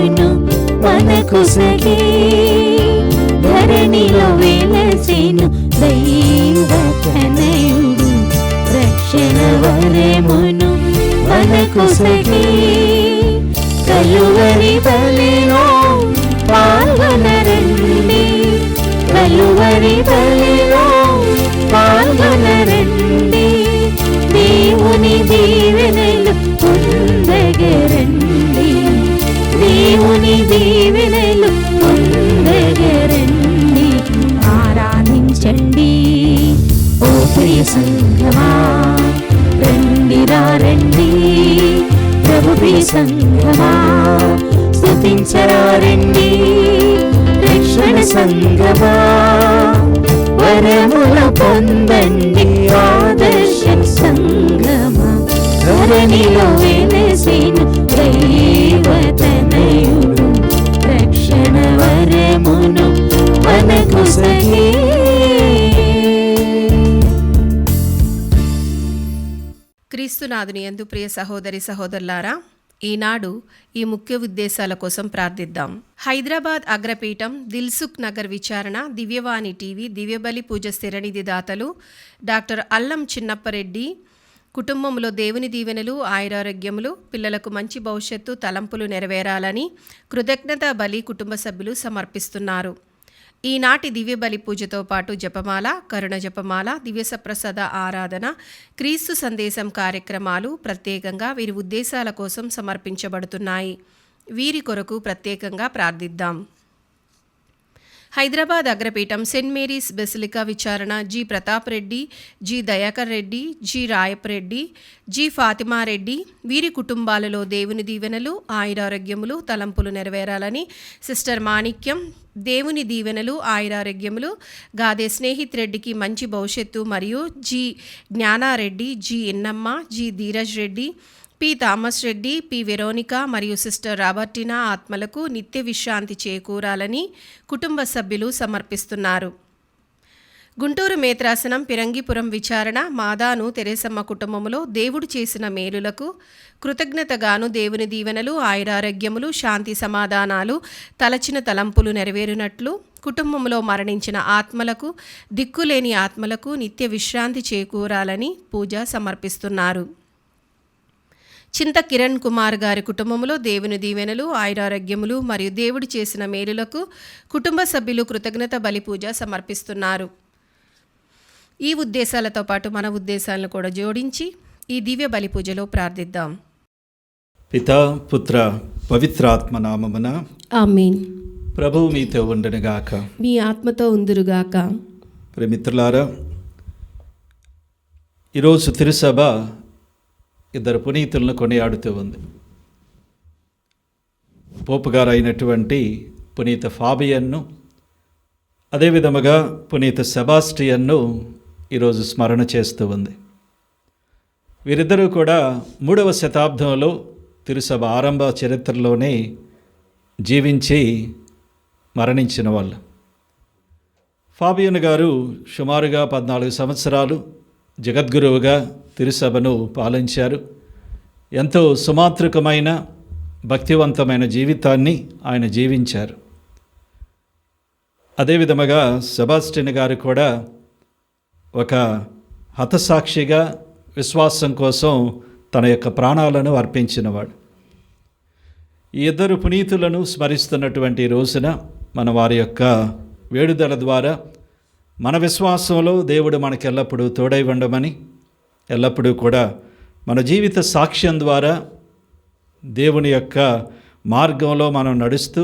వరమును మనకొసగే ధరణిలో వెలసెను దైవతనయుడు రక్షణ వరమును మనకొసగే కలువరి బలిలో పాల్గొనరండి కలువరి బలిలో పాల్గొనరండి దేవుని దీవెనలు పొందగరండి దేవుని దీవెనలు పొందగరండి ఆరాధించండి ఓ ప్రియ సంఘమా రండిరా రండి ప్రభు ప్రియ సంఘమా స్తుతించరా రండి రక్షణ సంఘమా వరముల పొందండి ఆదర్శ సంఘమా ధరణిలో వెలసెను దైవతనయుడు రక్షణ వరమును మనకొసగే. క్రీస్తునాథుని యందు ప్రియ సహోదరి సహోదరులారా, ఈనాడు ఈ ముఖ్య ఉద్దేశాల కోసం ప్రార్థిద్దాం. హైదరాబాద్ అగ్రపీఠం దిల్సుఖ్ నగర్ విచారణ దివ్యవాణి టీవీ దివ్యబలి పూజ స్థిరనిధి దాతలు డాక్టర్ అల్లం చిన్నప్పరెడ్డి కుటుంబంలో దేవుని దీవెనలు ఆయురారోగ్యములు పిల్లలకు మంచి భవిష్యత్తు తలంపులు నెరవేరాలని కృతజ్ఞత బలి కుటుంబ సభ్యులు సమర్పిస్తున్నారు. ఈనాటి దివ్య బలి పూజతో పాటు జపమాల, కరుణ జపమాల, దివ్య సప్రసాద ఆరాధన, క్రీస్తు సందేశం కార్యక్రమాలు ప్రత్యేకంగా వీరి ఉద్దేశాల కోసం సమర్పించబడుతున్నాయి. వీరి కొరకు ప్రత్యేకంగా ప్రార్థిద్దాం. హైదరాబాద్ అగ్రపీఠం సెయింట్ మేరీస్ బెసిలికా విచారణ G Pratap Reddy, G Dayakar Reddy, G Rayap Reddy, G Fatima Reddy వీరి కుటుంబాలలో దేవుని దీవెనలు ఆయురారోగ్యములు తలంపులు నెరవేరాలని సిస్టర్ మాణిక్యం దేవుని దీవెనలు ఆయురారోగ్యములు, గాదే స్నేహిత్ రెడ్డికి మంచి భవిష్యత్తు మరియు G Gnana Reddy, G Ennamma, G Dheeraj Reddy, P Thomas Reddy, P Veronica మరియు సిస్టర్ రాబర్టినా ఆత్మలకు నిత్య విశ్రాంతి చేకూరాలని కుటుంబ సభ్యులు సమర్పిస్తున్నారు. గుంటూరు మేత్రాసనం పిరంగిపురం విచారణ మాదాను తెరేసమ్మ కుటుంబములో దేవుడు చేసిన మేలులకు కృతజ్ఞతగాను దేవుని దీవెనలు ఆయురారోగ్యములు శాంతి సమాధానాలు తలచిన తలంపులు నెరవేరునట్లు కుటుంబంలో మరణించిన ఆత్మలకు దిక్కులేని ఆత్మలకు నిత్య విశ్రాంతి చేకూరాలని పూజ సమర్పిస్తున్నారు. చింత కిరణ్ కుమార్ గారి కుటుంబంలో దేవుని దీవెనలు ఆయురారోగ్యములు మరియు దేవుడు చేసిన మేలులకు కుటుంబ సభ్యులు కృతజ్ఞత బలి పూజ సమర్పిస్తున్నారు. ఈ ఉద్దేశాలతో పాటు మన ఉద్దేశాలను కూడా జోడించి ఈ దివ్య బలి పూజలో ప్రార్థిద్దాం. పితా పుత్ర పవిత్రాత్మ నామమున ఆమేన్. ప్రభువు మీతో ఉండనుగాక. మీ ఆత్మతో ఉందురుగాక. ప్రియమిత్రులారా, ఈరోజు తిరుసభ ఇద్దరు పునీతులను కొనియాడుతూ ఉంది. పోపు గారు అయినటువంటి పునీత ఫాబియన్ను, అదేవిధముగా పునీత సెబాస్టియన్ను ఈరోజు స్మరణ చేస్తూ ఉంది. వీరిద్దరూ కూడా 3వ శతాబ్దంలో తిరుసభ ఆరంభ చరిత్రలోనే జీవించి మరణించిన వాళ్ళు. ఫాబియన్ గారు సుమారుగా 14 సంవత్సరాలు జగద్గురువుగా తిరుసభను పాలించారు. ఎంతో సుమాత్రికమైన భక్తివంతమైన జీవితాన్ని ఆయన జీవించారు. అదేవిధముగా సెబాస్టియన్ గారు కూడా ఒక హతసాక్షిగా విశ్వాసం కోసం తన యొక్క ప్రాణాలను అర్పించినవాడు. ఈ ఇద్దరు పునీతులను స్మరిస్తున్నటువంటి రోజున మన వారి యొక్క వేడుదల ద్వారా మన విశ్వాసంలో దేవుడు మనకెల్లప్పుడూ తోడై ఉండమని, ఎల్లప్పుడూ కూడా మన జీవిత సాక్ష్యం ద్వారా దేవుని యొక్క మార్గంలో మనం నడుస్తూ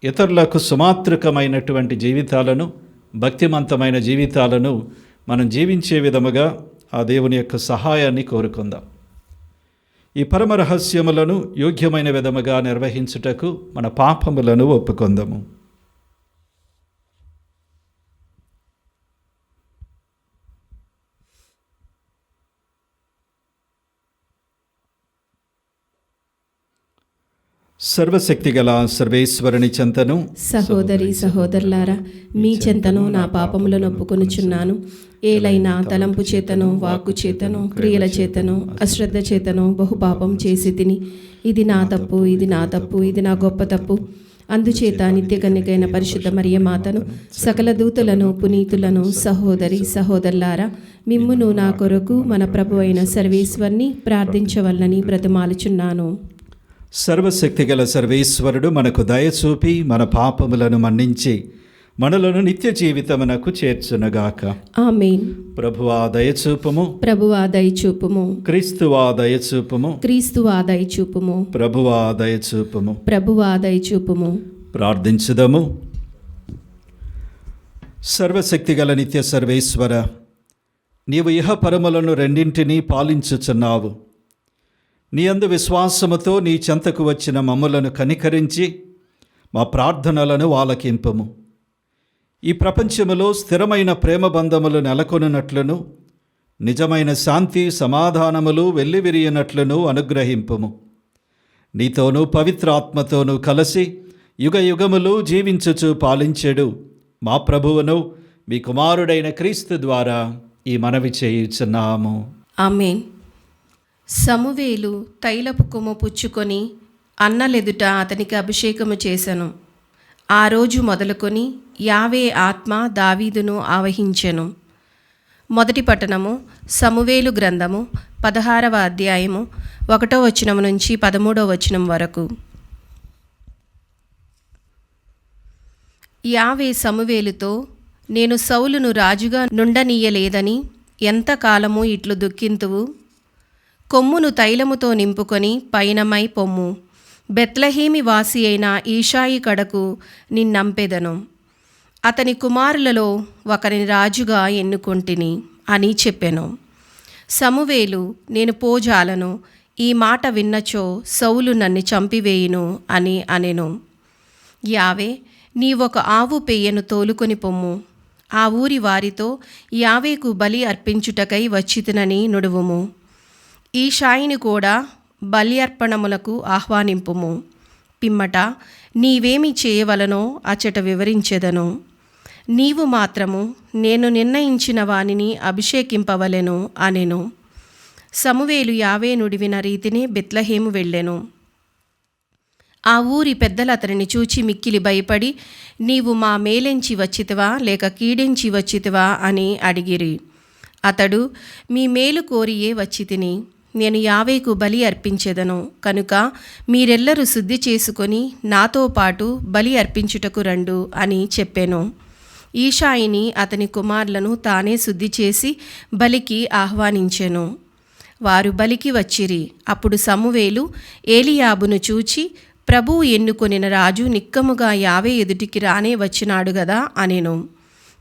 ఇతరులకు సుమాత్రికమైనటువంటి జీవితాలను, భక్తిమంతమైన జీవితాలను మనం జీవించే విధముగా ఆ దేవుని యొక్క సహాయాన్ని కోరుకుందాం. ఈ పరమ రహస్యములను యోగ్యమైన విధముగా నిర్వహించుటకు మన పాపములను ఒప్పుకొందాము. సర్వశక్తిగల సర్వేశ్వరుని చెంతను సహోదరి సహోదరులారా, మీ చెంతను నా పాపములను ఒప్పుకొనుచున్నాను. ఏలైనా తలంపు చేతను, వాక్కు చేతను, క్రియల చేతను, అశ్రద్ధ చేతను బహుపాపం చేసి తిని, ఇది నా తప్పు, ఇది నా తప్పు, ఇది నా గొప్ప తప్పు. అందుచేత నిత్య కన్యకైన పరిశుద్ధ మరియ మాతను, సకల దూతలను, పునీతులను, సహోదరి సహోదరులారా, మిమ్మును నా కొరకు మన ప్రభు అయిన సర్వేశ్వరుని ప్రార్థించవలనని బ్రతిమాలుచున్నాను. సర్వశక్తిగల సర్వేశ్వరుడు మనకు దయ చూపి మన పాపములను మన్నించి మనలను నిత్య జీవితమునకు చేర్చునగాక. ఆమేన్. ప్రభువా దయచూపుము, ప్రభువా దయచూపుము, క్రీస్తువా దయచూపుము, క్రీస్తువా దయచూపుము, ప్రభువా దయచూపుము. ప్రభువా దయచూపుము. ప్రార్థించుదము. సర్వశక్తిగల నిత్య సర్వేశ్వర, నీవు ఇహ పరములను రెండింటినీ పాలించుచున్నావు. నీ అందు విశ్వాసముతో నీ చెంతకు వచ్చిన మమ్ములను కనికరించి మా ప్రార్థనలను ఆలకింపుము. ఈ ప్రపంచములో స్థిరమైన ప్రేమ బంధములు నెలకొనున్నట్లును, నిజమైన శాంతి సమాధానములు వెల్లివిరియునట్లును అనుగ్రహింపుము. నీతోనూ పవిత్రాత్మతోనూ కలిసి యుగ యుగములు జీవించుచు పాలించెడు మా ప్రభువును మీ కుమారుడైన క్రీస్తు ద్వారా ఈ మనవి చేయుచున్నాము. ఆమేన్. సమూవేలు తైలపు కొమ్ము పుచ్చుకొని అన్నలెదుట అతనికి అభిషేకము చేసెను. ఆ రోజు మొదలుకొని యావే ఆత్మ దావీదును ఆవహించెను. మొదటి పట్టణము సమూవేలు గ్రంథము 16వ అధ్యాయము 1వ వచనం నుంచి 13వ వచనం వరకు. యావే సమూవేలుతో, నేను సౌలును రాజుగా నుండనీయలేదని ఎంతకాలము ఇట్లు దుఃఖింతువు? కొమ్మును తైలముతో నింపుకొని పయనమై పొమ్ము. బెత్లెహేమి వాసి అయిన ఈషాయి కడకు నిన్నంపెదను. అతని కుమారులలో ఒకరిని రాజుగా ఎన్నుకొంటిని అని చెప్పెను. సమూవేలు, నేను పోజాలను, ఈ మాట విన్నచో సౌలు నన్ను చంపివేయును అని అనెను. యావే, నీవొక ఆవు పెయ్యను తోలుకొని పొమ్ము. ఆ ఊరి వారితో, యావేకు బలి అర్పించుటకై వచ్చితినని నుడువుము. ఈ షాయిని కూడా బల్యర్పణములకు ఆహ్వానింపుము. పిమ్మట నీవేమి చేయవలనో అచ్చట వివరించెదను. నీవు మాత్రము నేను నిర్ణయించిన వానిని అభిషేకింపవలెను అనెను. సమూవేలు యావే నుడివిన రీతినే బెత్లెహేము వెళ్ళెను. ఆ ఊరి పెద్దలు అతనిని చూచి మిక్కిలి భయపడి, నీవు మా మేలెంచి వచ్చితివా లేక కీడెంచి వచ్చితివా అని అడిగిరి. అతడు, మీ మేలు కోరియే వచ్చి తిని, నేను యావేకు బలి అర్పించెదను కనుక మీరెల్లరూ శుద్ధి చేసుకొని నాతో పాటు బలి అర్పించుటకు రండు అని చెప్పెను. ఈషాయిని అతని కుమారులను తానే శుద్ధి చేసి బలికి ఆహ్వానించెను. వారు బలికి వచ్చిరి. అప్పుడు సమూవేలు ఏలీయాబును చూచి, ప్రభువు ఎన్నుకొనిన రాజు నిక్కముగా యావే ఎదుటికి రానే వచ్చినాడు గదా అనెను.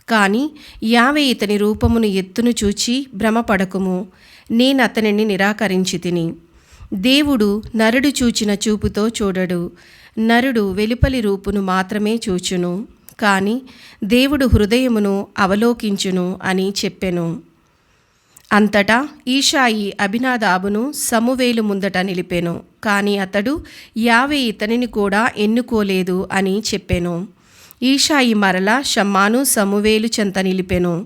కాని యావే ఇతని రూపమును ఎత్తును చూచి భ్రమపడకుము, నేనతనిని నిరాకరించి తిని. దేవుడు నరుడు చూచిన చూపుతో చూడడు. నరుడు వెలుపలి రూపును మాత్రమే చూచును, కాని దేవుడు హృదయమును అవలోకించును అని చెప్పెను. అంతటా ఈషాయి అబినాదాబును సమూవేలు ముందట నిలిపెను. కాని అతడు యావే ఇతనిని కూడా ఎన్నుకోలేదు అని చెప్పెను. ఈషాయి మరల షమ్మాను సమూవేలు చెంత నిలిపెను.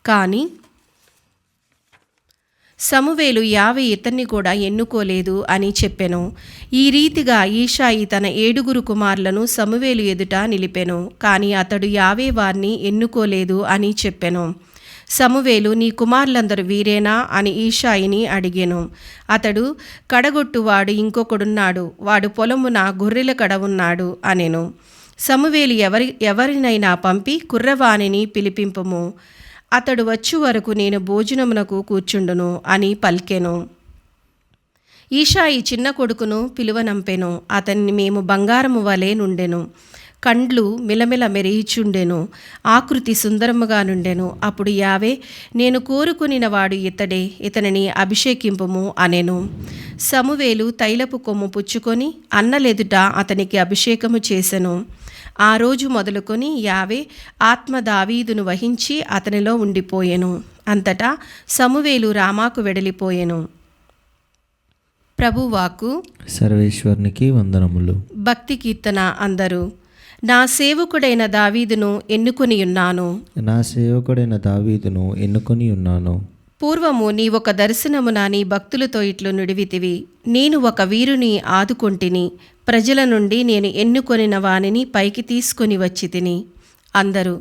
కాని సమూవేలు యావే ఇతన్ని కూడా ఎన్నుకోలేదు అని చెప్పెను. ఈ రీతిగా ఈషాయి తన 7 కుమారులను సమూవేలు ఎదుట నిలిపెను. కాని అతడు యావే వారిని ఎన్నుకోలేదు అని చెప్పెను. సమూవేలు, నీ కుమారులందరూ వీరేనా అని ఈషాయిని అడిగెను. అతడు, కడగొట్టువాడు ఇంకొకడున్నాడు, వాడు పొలమున గొర్రెల కడ ఉన్నాడు అనెను. సమూవేలు, ఎవరినైనా పంపి కుర్రవాణిని పిలిపింపుము, అతడు వచ్చు వరకు నేను భోజనమునకు కూర్చుండును అని పలికెను. ఈషాయి చిన్న కొడుకును పిలువనంపెను. అతన్ని మేము బంగారము వలె నుండెను. కండ్లు మిలమిల మెరియిచుండెను. ఆకృతి సుందరముగా నుండెను. అప్పుడు యావే, నేను కోరుకునిన వాడు ఇతడే, ఇతనిని అభిషేకింపుము అనెను. సమూవేలు తైలపు కొమ్ము పుచ్చుకొని అన్నలెదుట అతనికి అభిషేకము చేసెను. ఆ రోజు మొదలుకొని యావే ఆత్మ దావీదును వహించి అతనిలో ఉండిపోయెను. అంతటా సమూవేలు రామాకు వెడలిపోయెను. ప్రభువాకు. సర్వేశ్వరునికి వందనములు. భక్తి కీర్తన అందరూ. నా సేవకుడైన దావీదును ఎన్నుకొని ఉన్నాను. నా సేవకుడైన దావీదును ఎన్నుకొని ఉన్నాను. పూర్వము నీ ఒక దర్శనమున నీ భక్తులతో ఇట్లు నుడివితివి. నేను ఒక వీరుని ఆదుకొంటిని, ప్రజల నుండి నేను ఎన్నుకొనిన వానిని పైకి తీసుకొని వచ్చి తిని. అందరూ.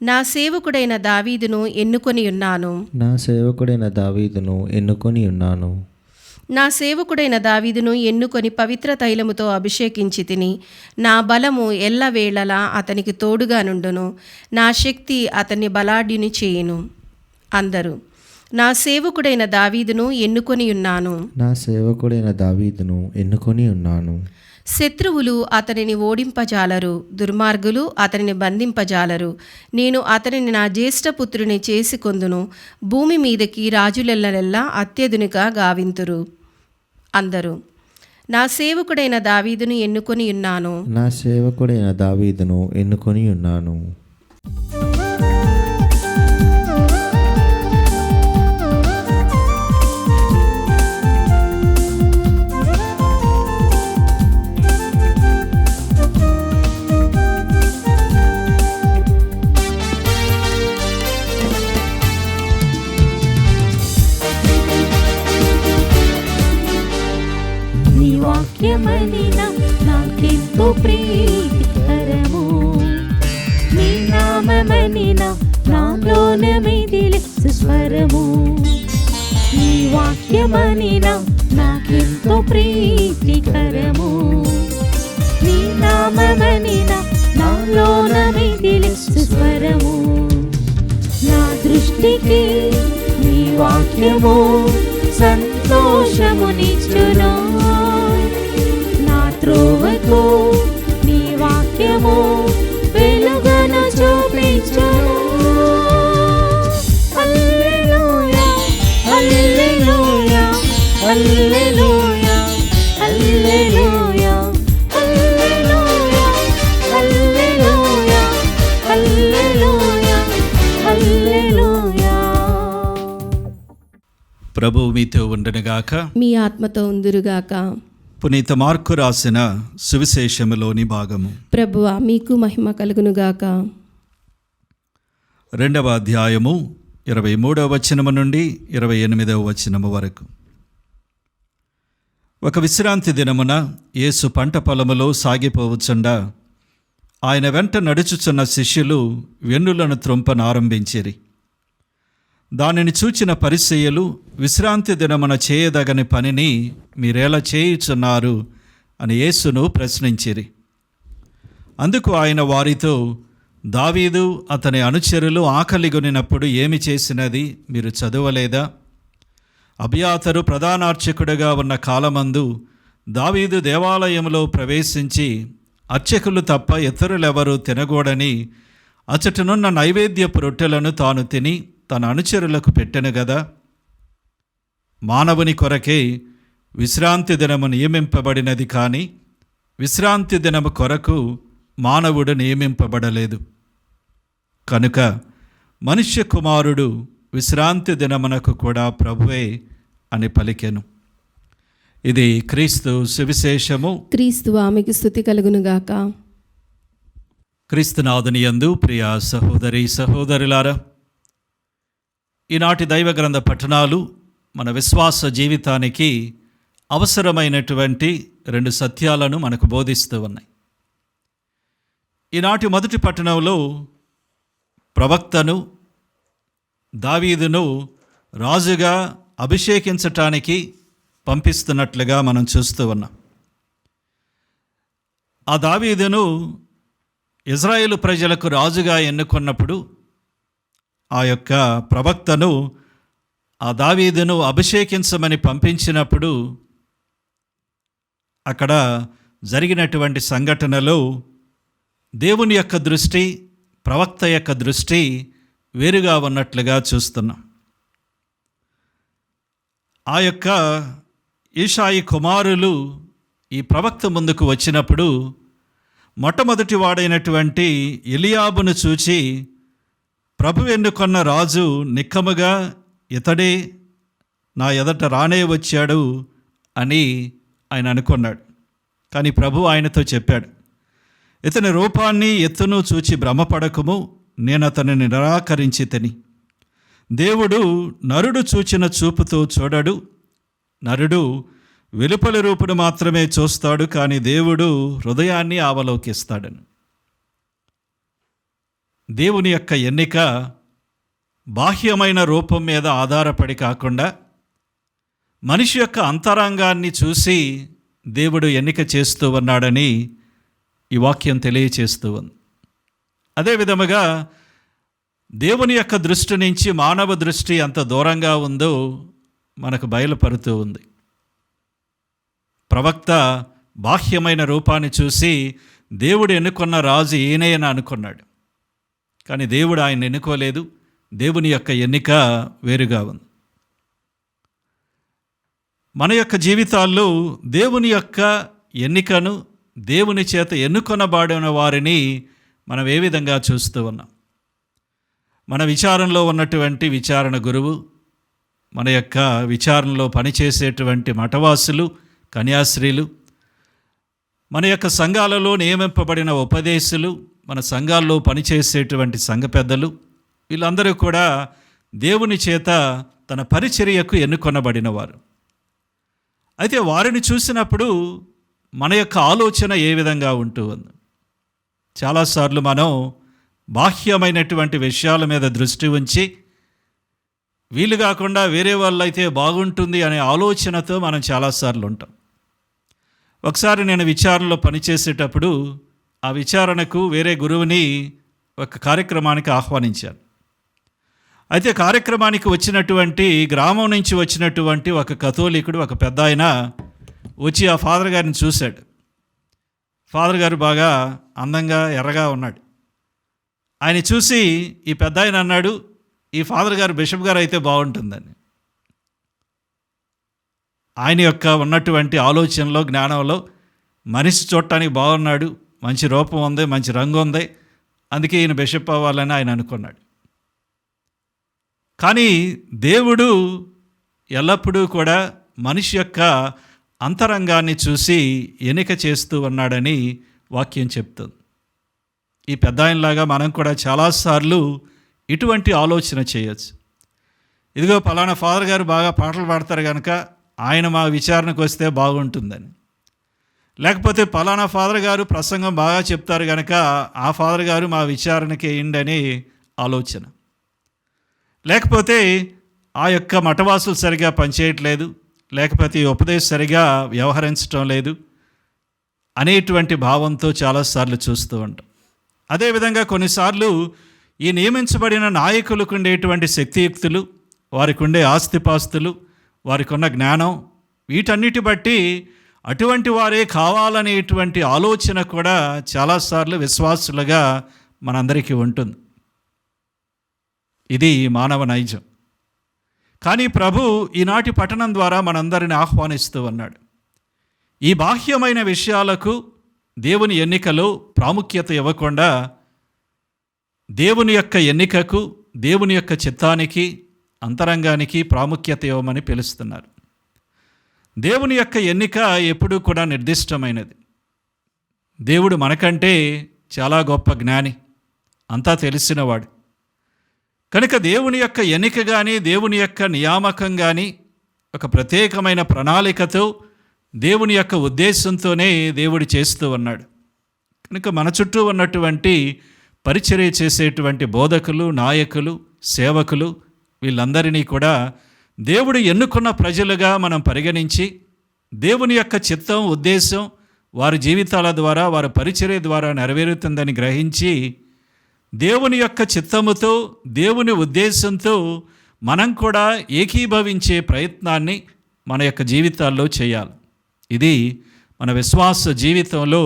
నా సేవకుడైన దావీదును ఎన్నుకొని ఉన్నాను. నా సేవకుడైన దావీదును ఎన్నుకొని ఉన్నాను. నా సేవకుడైన దావీదును ఎన్నుకొని పవిత్ర తైలముతో అభిషేకించి తిని. నా బలము ఎల్లవేళలా అతనికి తోడుగా నుండును. నా శక్తి అతన్ని బలాఢ్యుని చేయును. అందరూ. నా సేవకుడైన దావీదును ఎన్నుకొని ఉన్నాను. నా సేవకుడైన దావీదును ఎన్నుకొని ఉన్నాను. శత్రువులు అతనిని ఓడింపజాలరు, దుర్మార్గులు అతనిని బంధింపజాలరు. నేను అతనిని నా జ్యేష్ఠపుత్రుని చేసి కొందును. భూమి మీదకి రాజులెల్లరెల్లా అత్యధునిగా గావింతురు. అందరూ. నా సేవకుడైన దావీదును ఎన్నుకొని ఉన్నాను. నా సేవకుడైన దావీదును ఎన్నుకొని ఉన్నాను. వాక్యమనిన నాకెంతో ప్రీతికరము. నీ నామమనిన నాలోన మెదిలే సుస్వరము. నీ వాక్యమనిన నాకెంతో ప్రీతికరము. నీ నామమనిన నాలోన మెదిలే సుస్వరము. నా దృష్టికి నీ వాక్యము సంతోషమునిచ్చును. నా త్రోవకు నీ వాక్యము వెలుగును చూపించును. హల్లెలూయా హల్లెలూయా హల్లెలూయా హల్లెలూయా హల్లెలూయా హల్లెలూయా హల్లెలూయా హల్లెలూయా. ప్రభువు మీతో ఉండనుగాక. మీ ఆత్మతో ఉందురుగాక. పునీత మార్కు రాసిన సువిశేషములోని భాగము. ప్రభువా మీకు మహిమ కలుగునుగాక. 2వ అధ్యాయము 23వ వచనము నుండి 28వ వచనము వరకు. ఒక విశ్రాంతి దినమున యేసు పంట పొలములో సాగిపోవచ్చుండా ఆయన వెంట నడుచుచున్న శిష్యులు వెన్నులను త్రొంపనారంభించిరి. దానిని చూచిన పరిసయ్యులు, విశ్రాంతి దినమున చేయదగని పనిని మీరెలా చేయుచున్నారు అని యేసును ప్రశ్నించిరి. అందుకు ఆయన వారితో, దావీదు అతని అనుచరులు ఆకలిగొనినప్పుడు ఏమి చేసినది మీరు చదవలేదా? అబియాతరు ప్రధానార్చకుడిగా ఉన్న కాలమందు దావీదు దేవాలయంలో ప్రవేశించి అర్చకులు తప్ప ఇతరులెవరూ తినకూడని అచటనున్న నైవేద్యపు రొట్టెలను తాను తిని తన అనుచరులకు పెట్టెను గదా. మానవుని కొరకే విశ్రాంతి దినము నియమింపబడినది కానీ విశ్రాంతి దినము కొరకు మానవుడు నియమింపబడలేదు. కనుక మనుష్య కుమారుడు విశ్రాంతి దినమునకు కూడా ప్రభువే అని పలికెను. ఇది క్రీస్తు సువిశేషము. క్రీస్తు ఆమెకు స్తుతి కలుగునుగాక. క్రీస్తునాథుని యందు ప్రియ సహోదరి సహోదరులారా, ఈనాటి దైవ గ్రంథ పఠనాలు మన విశ్వాస జీవితానికి అవసరమైనటువంటి 2 సత్యాలను మనకు బోధిస్తూ ఉన్నాయి. ఈనాటి మొదటి పట్టణంలో ప్రవక్తను దావీదును రాజుగా అభిషేకించటానికి పంపిస్తున్నట్లుగా మనం చూస్తూ ఉన్నాం. ఆ దావీదును ఇజ్రాయేలు ప్రజలకు రాజుగా ఎన్నుకున్నప్పుడు ఆ యొక్క ప్రవక్తను ఆ దావీదును అభిషేకించమని పంపించినప్పుడు అక్కడ జరిగినటువంటి సంఘటనలో దేవుని యొక్క దృష్టి, ప్రవక్త యొక్క దృష్టి వేరుగా ఉన్నట్లుగా చూస్తున్నాం. ఆ యొక్క ఈషాయి కుమారులు ఈ ప్రవక్త ముందుకు వచ్చినప్పుడు మొట్టమొదటి వాడైనటువంటి ఎలియాబును చూచి, ప్రభు ఎన్నుకొన్న రాజు నిక్కముగా ఇతడే నా ఎదట రానే వచ్చాడు అని ఆయన అనుకున్నాడు. కానీ ప్రభు ఆయనతో చెప్పాడు, ఇతని రూపాన్ని ఎత్తును చూచి భ్రమపడకము, నేను అతనిని నిరాకరించి తిని. దేవుడు నరుడు చూచిన చూపుతో చూడడు, నరుడు వెలుపలి రూపును మాత్రమే చూస్తాడు, కానీ దేవుడు హృదయాన్ని అవలోకిస్తాడని. దేవుని యొక్క ఎన్నిక బాహ్యమైన రూపం మీద ఆధారపడి కాకుండా మనిషి యొక్క అంతరంగాన్ని చూసి దేవుడు ఎన్నిక చేస్తూ ఉన్నాడని ఈ వాక్యం తెలియచేస్తూ ఉంది. అదే విధముగా దేవుని యొక్క దృష్టి నుంచి మానవ దృష్టి ఎంత దూరంగా ఉందో మనకు బయలుపరుతూ ఉంది. ప్రవక్త బాహ్యమైన రూపాన్ని చూసి దేవుడు ఎన్నుకున్న రాజు ఈయనైనా అనుకున్నాడు, కానీ దేవుడు ఆయన ఎన్నుకోలేదు. దేవుని యొక్క ఎన్నిక వేరుగా ఉంది. మన యొక్క జీవితాల్లో దేవుని యొక్క ఎన్నికను, దేవుని చేత ఎన్నుకొనబడిన వారిని మనం ఏ విధంగా చూస్తూ ఉన్నాం? మన విచారణలో ఉన్నటువంటి విచారణ గురువు, మన యొక్క విచారణలో పనిచేసేటువంటి మఠవాసులు, కన్యాశ్రీలు, మన యొక్క సంఘాలలో నియమింపబడిన ఉపదేశులు, మన సంఘాల్లో పనిచేసేటువంటి సంఘ పెద్దలు, వీళ్ళందరూ కూడా దేవుని చేత తన పరిచర్యకు ఎన్నుకొనబడినవారు. అయితే వారిని చూసినప్పుడు మన యొక్క ఆలోచన ఏ విధంగా ఉంటూ ఉంది? చాలాసార్లు మనం బాహ్యమైనటువంటి విషయాల మీద దృష్టి ఉంచి వీళ్ళు కాకుండా వేరే వాళ్ళు అయితే బాగుంటుంది అనే ఆలోచనతో మనం చాలాసార్లు ఉంటాం. ఒకసారి నేను విచారణలో పనిచేసేటప్పుడు ఆ విచారణకు వేరే గురువుని ఒక కార్యక్రమానికి ఆహ్వానించాను. అయితే కార్యక్రమానికి వచ్చినటువంటి గ్రామం నుంచి వచ్చినటువంటి ఒక కథోలికుడు, ఒక పెద్ద ఆయన వచ్చి ఆ ఫాదర్ గారిని చూశాడు. ఫాదర్ గారు బాగా అందంగా ఎర్రగా ఉన్నాడు. ఆయన చూసి ఈ పెద్ద ఆయన అన్నాడు, ఈ ఫాదర్ గారు బిషప్ గారు అయితే బాగుంటుందని. ఆయన యొక్క ఉన్నటువంటి ఆలోచనలో, జ్ఞానంలో మనిషి చూడటానికి బాగున్నాడు, మంచి రూపం ఉంది, మంచి రంగు ఉంది, అందుకే ఈయన బిషప్ అవ్వాలని ఆయన అనుకున్నాడు. కానీ దేవుడు ఎల్లప్పుడూ కూడా మనిషి యొక్క అంతరంగాన్ని చూసి ఎన్నిక చేస్తూ ఉన్నాడని వాక్యం చెప్తుంది. ఈ పెద్ద ఆయనలాగా మనం కూడా చాలాసార్లు ఇటువంటి ఆలోచన చేయొచ్చు. ఇదిగో పలానా ఫాదర్ గారు బాగా పాటలు పాడతారు కనుక ఆయన మా విచారణకు వస్తే బాగుంటుందని, లేకపోతే పలానా ఫాదర్ గారు ప్రసంగం బాగా చెప్తారు కనుక ఆ ఫాదర్ గారు మా విచారణకి వేయండి ఆలోచన, లేకపోతే ఆ యొక్క మఠవాసులు సరిగా పనిచేయట్లేదు, లేకపోతే ఈ ఉపదేశం సరిగా వ్యవహరించడం లేదు అనేటువంటి భావంతో చాలాసార్లు చూస్తూ ఉంటాం. అదేవిధంగా కొన్నిసార్లు ఈ నియమించబడిన నాయకులకు ఉండేటువంటి శక్తియుక్తులు, వారికి ఉండే ఆస్తిపాస్తులు, వారికి ఉన్న జ్ఞానం, వీటన్నిటి బట్టి అటువంటి వారే కావాలనేటువంటి ఆలోచన కూడా చాలాసార్లు విశ్వాసులుగా మనందరికీ ఉంటుంది. ఇది మానవ నైజం. కానీ ప్రభు ఈనాటి పఠనం ద్వారా మనందరిని ఆహ్వానిస్తూ ఉన్నాడు. ఈ బాహ్యమైన విషయాలకు దేవుని ఎన్నికలో ప్రాముఖ్యత ఇవ్వకుండా దేవుని యొక్క ఎన్నికకు, దేవుని యొక్క చిత్తానికి, అంతరంగానికి ప్రాముఖ్యత ఇవ్వమని పిలుస్తున్నారు. దేవుని యొక్క ఎన్నిక ఎప్పుడూ కూడా నిర్దిష్టమైనది. దేవుడు మనకంటే చాలా గొప్ప జ్ఞాని, అంతా తెలిసినవాడు కనుక దేవుని యొక్క ఎన్నిక కానీ, దేవుని యొక్క నియామకం కానీ ఒక ప్రత్యేకమైన ప్రణాళికతో, దేవుని యొక్క ఉద్దేశంతోనే దేవుడు చేస్తూ ఉన్నాడు. కనుక మన చుట్టూ ఉన్నటువంటి పరిచర్య చేసేటువంటి బోధకులు, నాయకులు, సేవకులు, వీళ్ళందరినీ కూడా దేవుడు ఎన్నుకున్న ప్రజలుగా మనం పరిగణించి దేవుని యొక్క చిత్తం, ఉద్దేశం వారి జీవితాల ద్వారా, వారి పరిచర్య ద్వారా నెరవేరుతుందని గ్రహించి దేవుని యొక్క చిత్తముతో, దేవుని ఉద్దేశంతో మనం కూడా ఏకీభవించే ప్రయత్నాన్ని మన యొక్క జీవితాల్లో చేయాలి. ఇది మన విశ్వాస జీవితంలో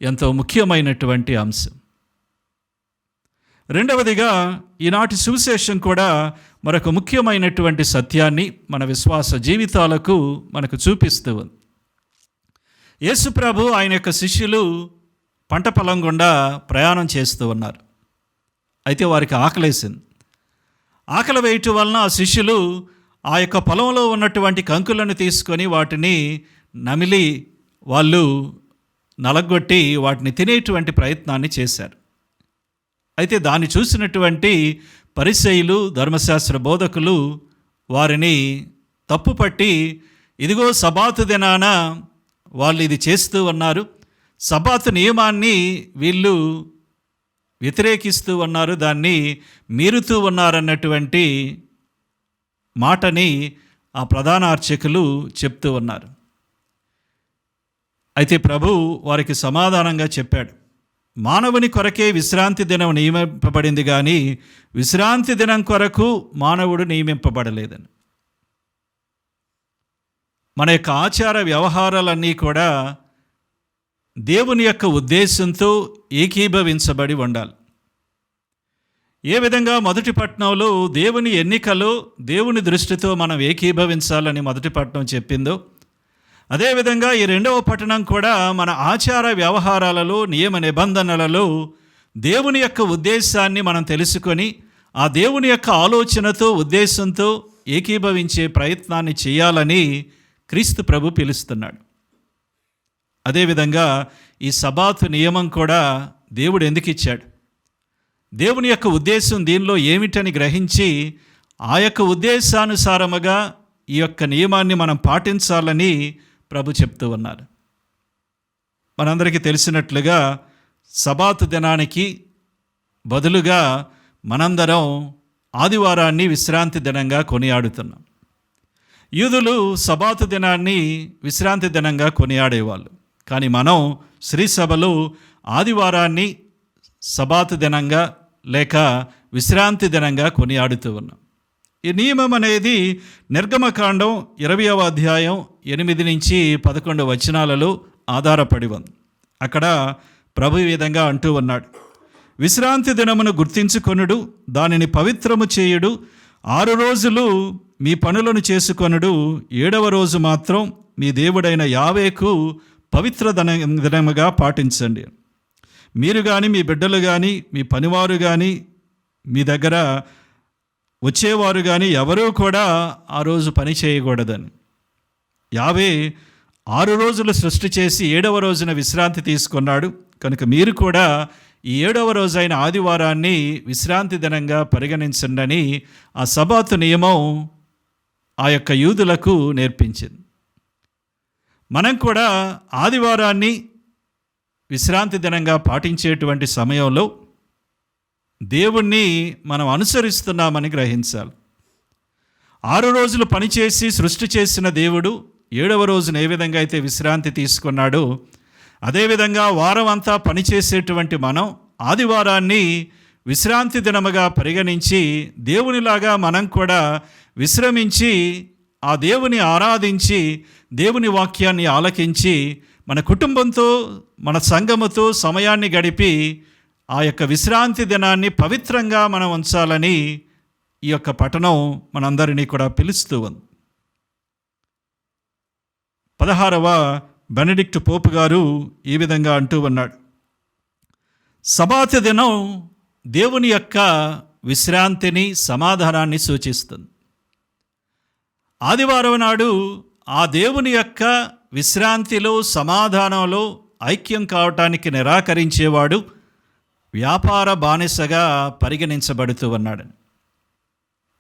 ఎంతో ముఖ్యమైనటువంటి అంశం. రెండవదిగా ఈనాటి సువిశేషం కూడా మరొక ముఖ్యమైనటువంటి సత్యాన్ని మన విశ్వాస జీవితాలకు మనకు చూపిస్తూ ఉంది. యేసుప్రభు ఆయన యొక్క శిష్యులు పంట పొలం గుండా ప్రయాణం చేస్తూ ఉన్నారు. అయితే వారికి ఆకలేసింది. ఆకలి వేయటం వలన ఆ శిష్యులు ఆ యొక్క పొలంలో ఉన్నటువంటి కంకులను తీసుకొని వాటిని నమిలి వాళ్ళు నలగొట్టి వాటిని తినేటువంటి ప్రయత్నాన్ని చేశారు. అయితే దాన్ని చూసినటువంటి పరిసయ్యులు, ధర్మశాస్త్ర బోధకులు వారిని తప్పుపట్టి, ఇదిగో సబాతు దినాన వాళ్ళు ఇది చేస్తూ ఉన్నారు, సబాతు నియమాన్ని వీళ్ళు వ్యతిరేకిస్తూ ఉన్నారు, దాన్ని మీరుతూ ఉన్నారన్నటువంటి మాటని ఆ ప్రధాన అర్చకులు చెప్తూ ఉన్నారు. అయితే ప్రభు వారికి సమాధానంగా చెప్పాడు, మానవుని కొరకే విశ్రాంతి దినం నియమింపబడింది కానీ విశ్రాంతి దినం కొరకు మానవుడు నియమింపబడలేదని. మన యొక్క ఆచార వ్యవహారాలన్నీ కూడా దేవుని యొక్క ఉద్దేశంతో ఏకీభవించబడి ఉండాలి. ఏ విధంగా మొదటి పట్టణంలో దేవుని ఎన్నికలో దేవుని దృష్టితో మనం ఏకీభవించాలని మొదటి పట్టణం చెప్పిందో, అదేవిధంగా ఈ రెండవ పట్టణం కూడా మన ఆచార వ్యవహారాలలో, నియమ నిబంధనలలో దేవుని యొక్క ఉద్దేశాన్ని మనం తెలుసుకొని ఆ దేవుని యొక్క ఆలోచనతో, ఉద్దేశంతో ఏకీభవించే ప్రయత్నాన్ని చేయాలని క్రీస్తు ప్రభు పిలుస్తున్నాడు. అదేవిధంగా ఈ సబాతు నియమం కూడా దేవుడు ఎందుకు ఇచ్చాడు, దేవుని యొక్క ఉద్దేశం దీనిలో ఏమిటని గ్రహించి ఆ యొక్క ఉద్దేశానుసారముగా ఈ యొక్క నియమాన్ని మనం పాటించాలని ప్రభు చెప్తూ ఉన్నారు. మనందరికీ తెలిసినట్లుగా సబాతు దినానికి బదులుగా మనందరం ఆదివారాన్ని విశ్రాంతి దినంగా కొనియాడుతున్నాం. యూదులు సబాతు దినాన్ని విశ్రాంతి దినంగా కొనియాడేవాళ్ళు, కానీ మనం శ్రీ సభలో ఆదివారాన్ని సబాతు దినంగా లేక విశ్రాంతి దినంగా కొనియాడుతూ ఉన్నాం. ఈ నియమం అనేది నిర్గమకాండం 20వ అధ్యాయం 8 నుంచి 11 వచనాలలో ఆధారపడి ఉంది. అక్కడ ప్రభు ఈ విధంగా అంటూ ఉన్నాడు, విశ్రాంతి దినమును గుర్తించుకొనుడు, దానిని పవిత్రము చేయుడు, 6 రోజులు మీ పనులను చేసుకొనుడు, 7వ రోజు మాత్రం మీ దేవుడైన యావేకు పవిత్ర దినముగా పాటించండి. మీరు కానీ, మీ బిడ్డలు కానీ, మీ పనివారు కానీ, మీ దగ్గర వచ్చేవారు కానీ ఎవరూ కూడా ఆ రోజు పని చేయకూడదని. యావే 6 రోజులు సృష్టి చేసి 7వ రోజున విశ్రాంతి తీసుకున్నాడు కనుక మీరు కూడా ఈ 7వ రోజైన ఆదివారాన్ని విశ్రాంతి దినంగా పరిగణించండి ఆ సబాతు నియమం ఆ యొక్క యూదులకు నేర్పించింది. మనం కూడా ఆదివారాన్ని విశ్రాంతి దినంగా పాటించేటువంటి సమయంలో దేవుణ్ణి మనం అనుసరిస్తున్నామని గ్రహించాలి. 6 రోజులు పనిచేసి సృష్టి చేసిన దేవుడు 7వ రోజున ఏ విధంగా అయితే విశ్రాంతి తీసుకున్నాడో, అదేవిధంగా వారం అంతా పనిచేసేటువంటి మనం ఆదివారాన్ని విశ్రాంతి దినముగా పరిగణించి దేవునిలాగా మనం కూడా విశ్రమించి ఆ దేవుని ఆరాధించి దేవుని వాక్యాన్ని ఆలకించి మన కుటుంబంతో, మన సంఘముతో సమయాన్ని గడిపి ఆ యొక్క విశ్రాంతి దినాన్ని పవిత్రంగా మనం ఉంచాలని ఈ యొక్క పట్టణం మనందరినీ కూడా పిలుస్తూ ఉంది. 16వ బెనడిక్ట్ పోపు గారు ఈ విధంగా అంటూ ఉన్నాడు, సబాతు దినం దేవుని యొక్క విశ్రాంతిని, సమాధానాన్ని సూచిస్తుంది. ఆదివారం నాడు ఆ దేవుని యొక్క విశ్రాంతిలో, సమాధానంలో ఐక్యం కావటానికి నిరాకరించేవాడు వ్యాపార బానిసగా పరిగణించబడుతూ ఉన్నాడు.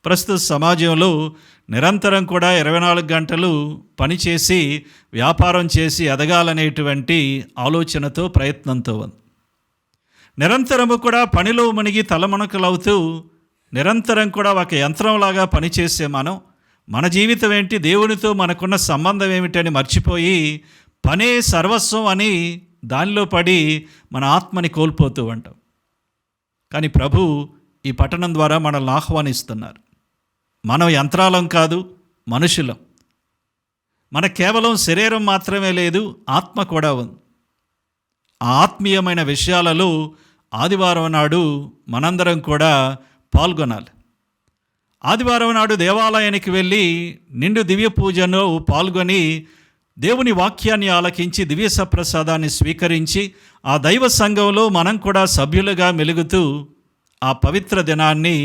ప్రస్తుత సమాజంలో నిరంతరం కూడా 24 గంటలు పనిచేసి వ్యాపారం చేసి ఎదగాలనేటువంటి ఆలోచనతో, ప్రయత్నంతో ఉంది. నిరంతరము కూడా పనిలో మునిగి తలమునకలవుతూ నిరంతరం కూడా ఒక యంత్రంలాగా పనిచేసే మన జీవితం ఏంటి, దేవునితో మనకున్న సంబంధం ఏమిటని మర్చిపోయి పనే సర్వస్వం అని దానిలో పడి మన ఆత్మని కోల్పోతూ ఉంటాం. కానీ ప్రభు ఈ పట్టణం ద్వారా మనల్ని ఆహ్వానిస్తున్నారు. మనం యంత్రాలం కాదు, మనుషులం. మన కేవలం శరీరం మాత్రమే లేదు, ఆత్మ కూడా ఉంది. ఆ ఆత్మీయమైన విషయాలలో ఆదివారం నాడు మనందరం కూడా పాల్గొనాలి. ఆదివారం నాడు దేవాలయానికి వెళ్ళి నిండు దివ్య పూజలో పాల్గొని దేవుని వాక్యాన్ని ఆలకించి దివ్య సప్రసాదాన్ని స్వీకరించి ఆ దైవ సంఘంలో మనం కూడా సభ్యులుగా మెలుగుతూ ఆ పవిత్ర దినాన్ని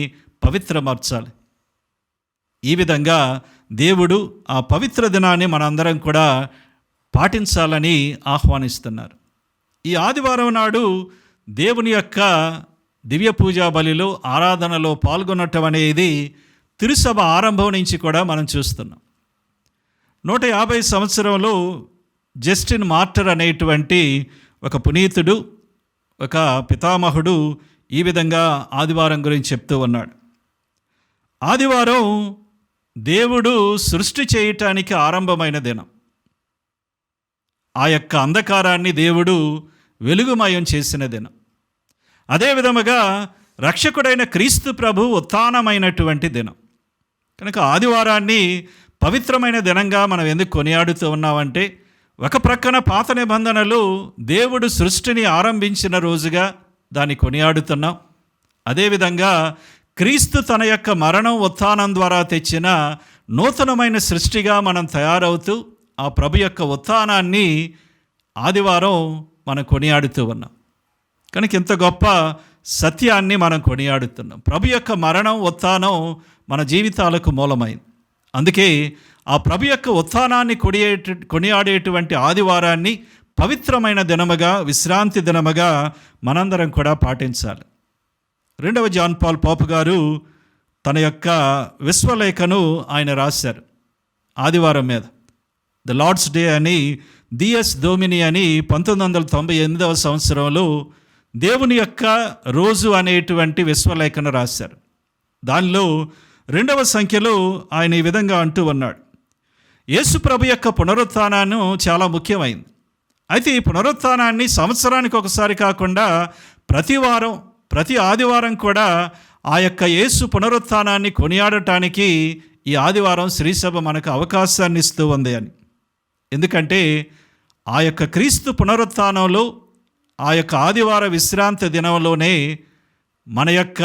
పవిత్రమర్చాలి. ఈ విధంగా దేవుడు ఆ పవిత్ర దినాన్ని మనందరం కూడా పాటించాలని ఆహ్వానిస్తున్నారు. ఈ ఆదివారం నాడు దేవుని యొక్క దివ్య పూజా బలిలో ఆరాధనలో పాల్గొనటం అనేది తిరుసభ ఆరంభం నుంచి కూడా మనం చూస్తున్నాం. 150 సంవత్సరంలో జస్టిన్ మార్టర్ అనేటువంటి ఒక పునీతుడు, ఒక పితామహుడు ఈ విధంగా ఆదివారం గురించి చెప్తూ ఉన్నాడు. ఆదివారం దేవుడు సృష్టి చేయటానికి ఆరంభమైన దినం. ఆ యొక్క అంధకారాన్ని దేవుడు వెలుగుమయం చేసిన దినం. అదే విధముగా రక్షకుడైన క్రీస్తు ప్రభు ఉత్థానమైనటువంటి దినం. కనుక ఆదివారాన్ని పవిత్రమైన దినంగా మనం ఎందుకు కొనియాడుతూ ఉన్నామంటే, ఒక ప్రక్కన పాత నిబంధనలు దేవుడు సృష్టిని ఆరంభించిన రోజుగా దాన్ని కొనియాడుతున్నాం. అదేవిధంగా క్రీస్తు తన యొక్క మరణం ఉత్థానం ద్వారా తెచ్చిన నూతనమైన సృష్టిగా మనం తయారవుతూ ఆ ప్రభు యొక్క ఉత్థానాన్ని ఆదివారం మనం కొనియాడుతూ ఉన్నాం. కనుక ఇంత గొప్ప సత్యాన్ని మనం కొనియాడుతున్నాం. ప్రభు యొక్క మరణం ఉత్థానం మన జీవితాలకు మూలమైంది. అందుకే ఆ ప్రభు యొక్క ఉత్థానాన్ని కొనియాడేటువంటి ఆదివారాన్ని పవిత్రమైన దినముగా, విశ్రాంతి దినముగా మనందరం కూడా పాటించాలి. 2వ జాన్ పాల్ పోప్ గారు తన యొక్క విశ్వలేఖను ఆయన రాశారు ఆదివారం మీద. ద లార్డ్స్ డే అని, డిఎస్ డొమిని అని 1998వ సంవత్సరంలో దేవుని యొక్క రోజు అనేటువంటి విశ్వలేఖను రాశారు. దానిలో 2వ సంఖ్యలో ఆయన ఈ విధంగా అంటూ ఉన్నాడు, యేసు ప్రభు యొక్క పునరుత్థానం చాలా ముఖ్యమైంది. అయితే ఈ పునరుత్థానాన్ని సంవత్సరానికి ఒకసారి కాకుండా ప్రతి ఆదివారం కూడా ఆ యొక్క యేసు పునరుత్థానాన్ని కొనియాడటానికి ఈ ఆదివారం శ్రీసభ మనకు అవకాశాన్ని ఇస్తూ ఉంది అని. ఎందుకంటే ఆ యొక్క క్రీస్తు పునరుత్థానంలో, ఆ యొక్క ఆదివార విశ్రాంతి దినంలోనే మన యొక్క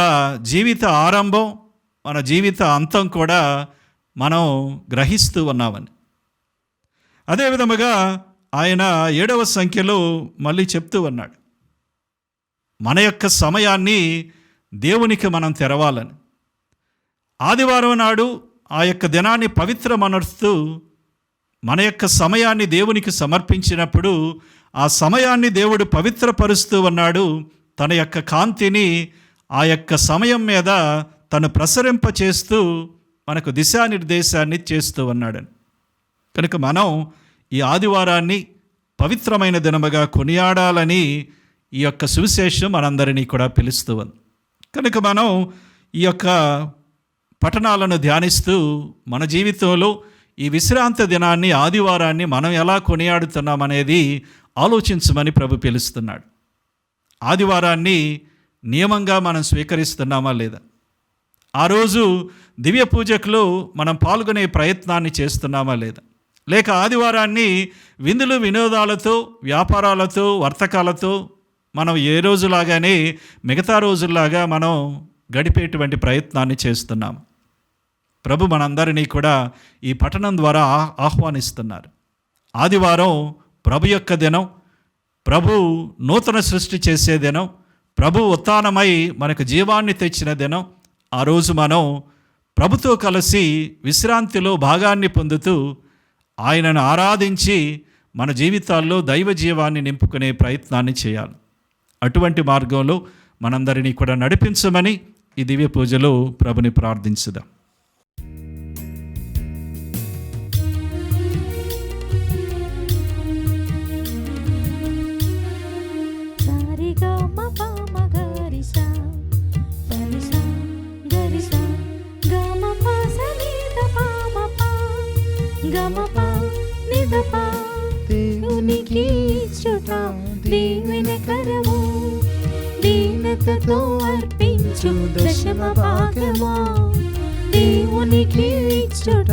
జీవిత ఆరంభం, మన జీవిత అంతం కూడా మనం గ్రహిస్తూ ఉన్నామని. అదేవిధముగా ఆయన 7వ సంఖ్యలో మళ్ళీ చెప్తూ ఉన్నాడు, మన యొక్క సమయాన్ని దేవునికి మనం తెరవాలని. ఆదివారం నాడు ఆ యొక్క దినాన్ని పవిత్రమనర్స్తూ మన యొక్క సమయాన్ని దేవునికి సమర్పించినప్పుడు ఆ సమయాన్ని దేవుడు పవిత్రపరుస్తూ ఉన్నాడు. తన యొక్క కాంతిని ఆ యొక్క సమయం మీద తను ప్రసరింపచేస్తూ మనకు దిశానిర్దేశాన్ని చేస్తూ ఉన్నాడని. కనుక మనం ఈ ఆదివారాన్ని పవిత్రమైన దినముగా కొనియాడాలని ఈ యొక్క సువిశేషం మనందరినీ కూడా పిలుస్తూ ఉంది. కనుక మనం ఈ యొక్క పఠనాలను ధ్యానిస్తూ మన జీవితంలో ఈ విశ్రాంతి దినాన్ని, ఆదివారాన్ని మనం ఎలా కొనియాడుతున్నామనేది ఆలోచించమని ప్రభు పిలుస్తున్నాడు. ఆదివారాన్ని నియమంగా మనం స్వీకరిస్తున్నామా లేదా? ఆ రోజు దివ్య పూజకులు మనం పాల్గొనే ప్రయత్నాన్ని చేస్తున్నామా లేదా? లేక ఆదివారాన్ని విందులు వినోదాలతో, వ్యాపారాలతో, వర్తకాలతో మనం ఏ రోజులాగానే మిగతా రోజుల్లాగా మనం గడిపేటువంటి ప్రయత్నాన్ని చేస్తున్నాం. ప్రభు మనందరినీ కూడా ఈ పఠనం ద్వారా ఆహ్వానిస్తున్నారు. ఆదివారం ప్రభు యొక్క దినం, ప్రభు నూతన సృష్టి చేసే దినం, ప్రభు ఉత్థానమై మనకు జీవాన్ని తెచ్చిన దినం. ఆ రోజు మనం ప్రభుతో కలిసి విశ్రాంతిలో భాగాన్ని పొందుతూ ఆయనను ఆరాధించి మన జీవితాల్లో దైవ జీవాన్ని నింపుకునే ప్రయత్నాన్ని చేయాలి. అటువంటి మార్గంలో మనందరినీ కూడా నడిపించమని ఈ దివ్య పూజలో ప్రభుని ప్రార్థించుదాం. దేవునికి ఇచ్చుట దీవెనకరము, దీనతతో అర్పించు దశమ భాగము. దేవునికి ఇచ్చుట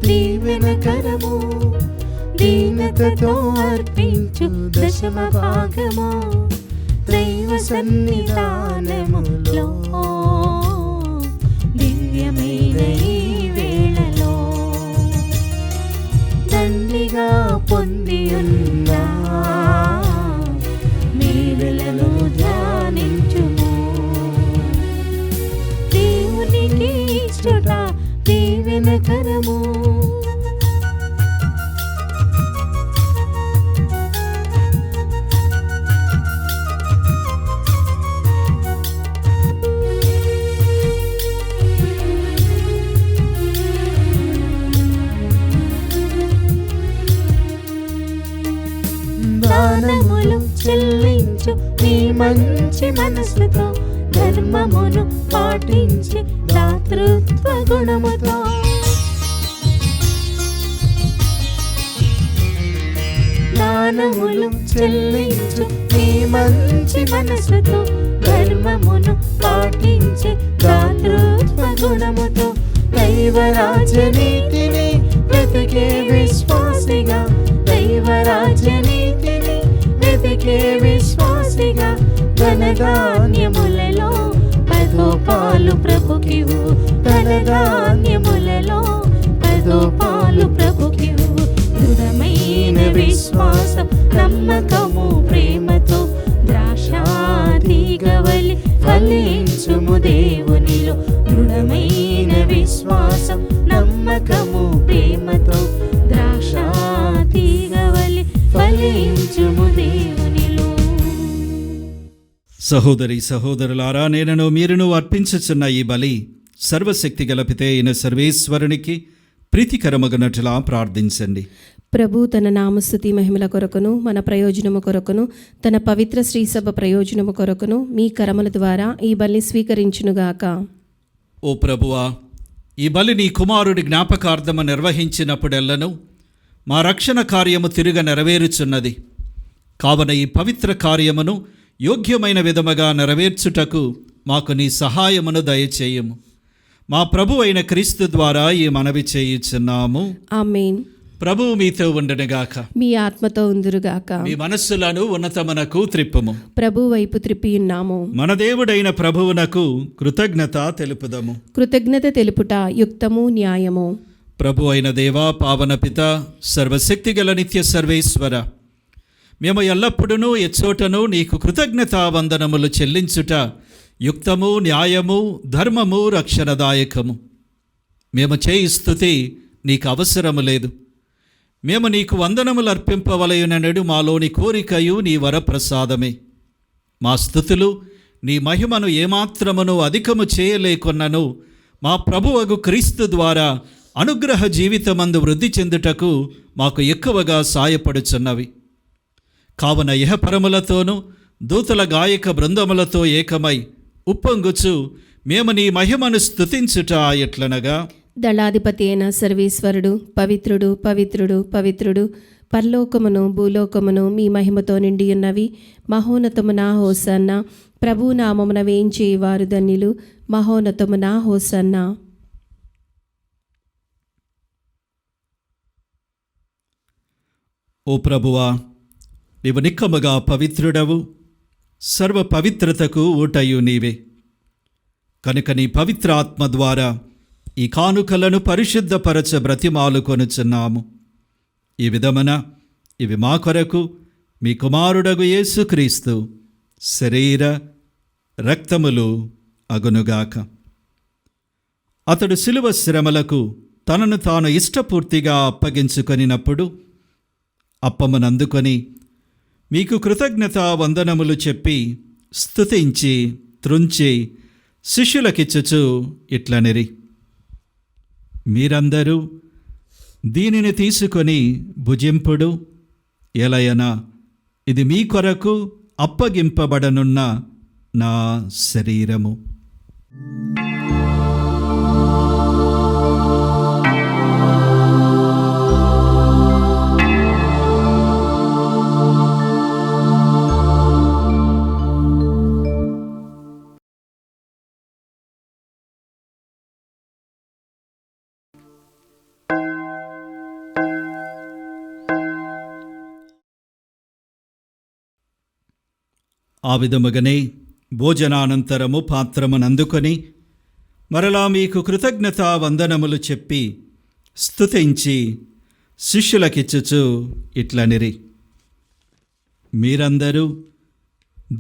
దీవెనకరము, దీనతతో అర్పించు దశమ భాగము. దైవ సన్నిధానములో దివ్యమైన ఈ వేళలో తండ్రిగా పొంది ఉన్న మేలులను ధ్యానించుము. దేవునికి ఇచ్చుట దీవెనకరము. మంచి మనసుతో ధర్మమును పాటించి దాతృత్వ గుణముతో దానములు చెల్లించు నీ మంచి మనసుతో ధర్మమును పాటించి దాతృత్వ గుణముతో దైవరాజ్య నీతిని వెతికే విశ్వాసిగా దైవరాజ్య నీతిని వెతికే విశ్వాసిగా ధనధాన్యములలో 10 పాలు ప్రభుకివు ధనధాన్యములలో 10 పాలు ప్రభుకివు దృఢమైన విశ్వాసం నమ్మకము ప్రేమతో ద్రాక్షాతీగవలి ఫలించుము దేవునిలో దృఢమైన విశ్వాసం నమ్మకము ప్రేమతో ద్రాక్షాతీగవలి ఫలించుము దేవునిలో. సహోదరి సహోదరులారా, నేనను మీరును అర్పించుచున్న ఈ బలి సర్వశక్తి గల పితే అయిన సర్వేశ్వరునికి ప్రీతికరమగునట్లా ప్రార్థించండి. ప్రభు తన నామస్తుతి మహిమల కొరకును మన ప్రయోజనము కొరకును తన పవిత్ర శ్రీసభ ప్రయోజనము కొరకును మీ కరముల ద్వారా ఈ బలిని స్వీకరించునుగాక. ఓ ప్రభువా, ఈ బలి నీ కుమారుడి జ్ఞాపకార్థము నిర్వహించినప్పుడెల్లను మా రక్షణ కార్యము తిరుగ నెరవేరుచున్నది. కావున ఈ పవిత్ర కార్యమును యోగ్యమైన విధముగా నెరవేర్చుటకు మాకు నీ సహాయమును దయచేయము. మా ప్రభు అయిన క్రీస్తు ద్వారా ఈ మనవి చేయుచున్నాము. ఆమేన్. ప్రభువు మీతో ఉండనుగాక. మీ ఆత్మతో ఉందురుగాక. మీ మనస్సులను ఉన్నతమునకు త్రిప్పుము. ప్రభు వైపు త్రిప్పియున్నాము. మన దేవుడైన ప్రభువునకు కృతజ్ఞత తెలుపుదము. కృతజ్ఞత తెలుపుట యుక్తము న్యాయము. ప్రభు అయిన దేవా, పావన పిత, సర్వశక్తిగల నిత్య సర్వేశ్వర, మేము ఎల్లప్పుడూ ఎచ్చోటను నీకు కృతజ్ఞతా వందనములు చెల్లించుట యుక్తము న్యాయము ధర్మము రక్షణదాయకము. మేము చేయి స్తుతి నీకు అవసరము లేదు. మేము నీకు వందనములు అర్పింపవలయునడు మాలోని కోరికయు నీ వరప్రసాదమే. మా స్తుతులు నీ మహిమను ఏమాత్రమును అధికము చేయలేకున్నను మా ప్రభువగు క్రీస్తు ద్వారా అనుగ్రహ జీవితమందు వృద్ధి చెందుటకు మాకు ఎక్కువగా సాయపడుచున్నవి. కావున ఇహపరములతోనూ దూతల గాయక బృందములతో ఏకమై ఉప్పొంగుచు మేము నీ మహిమను స్తుతించుట ఎట్లనగా, దళాధిపతి అయిన సర్వేశ్వరుడు పవిత్రుడు పవిత్రుడు పవిత్రుడు, పరలోకమును భూలోకమును మీ మహిమతో నిండియున్నవి. మహోన్నతమున హోసన్న. ప్రభు నామమున వేయించేవారు ధన్యులు. మహోన్నతమున హోసన్న. ఓ ప్రభువా, నీవు నిక్కముగా పవిత్రుడవు, సర్వ పవిత్రతకు ఊటయు నీవే. కనుక నీ పవిత్ర ఆత్మ ద్వారా ఈ కానుకలను పరిశుద్ధపరచ బ్రతిమాలు కొనుచున్నాము. ఈ విధమున ఇవి మా కొరకు మీ కుమారుడగు యేసుక్రీస్తు శరీర రక్తములు అగునుగాక. అతడు శిలువ శ్రమలకు తనను తాను ఇష్టపూర్తిగా అప్పగించుకొనినప్పుడు అప్పమునందుకొని మీకు కృతజ్ఞతా వందనములు చెప్పి స్తుతించి త్రుంచి శిష్యులకిచ్చుచు ఇట్లనిరి, మీరందరూ దీనిని తీసుకొని భుజింపుడు. ఎలయనా ఇది మీ కొరకు అప్పగింపబడనున్న నా శరీరము. ఆ విధముగానే భోజనానంతరము పాత్రమునందుకొని మరలా మీకు కృతజ్ఞతా వందనములు చెప్పి స్తుతించి శిష్యులకిచ్చుచు ఇట్లనిరి, మీరందరూ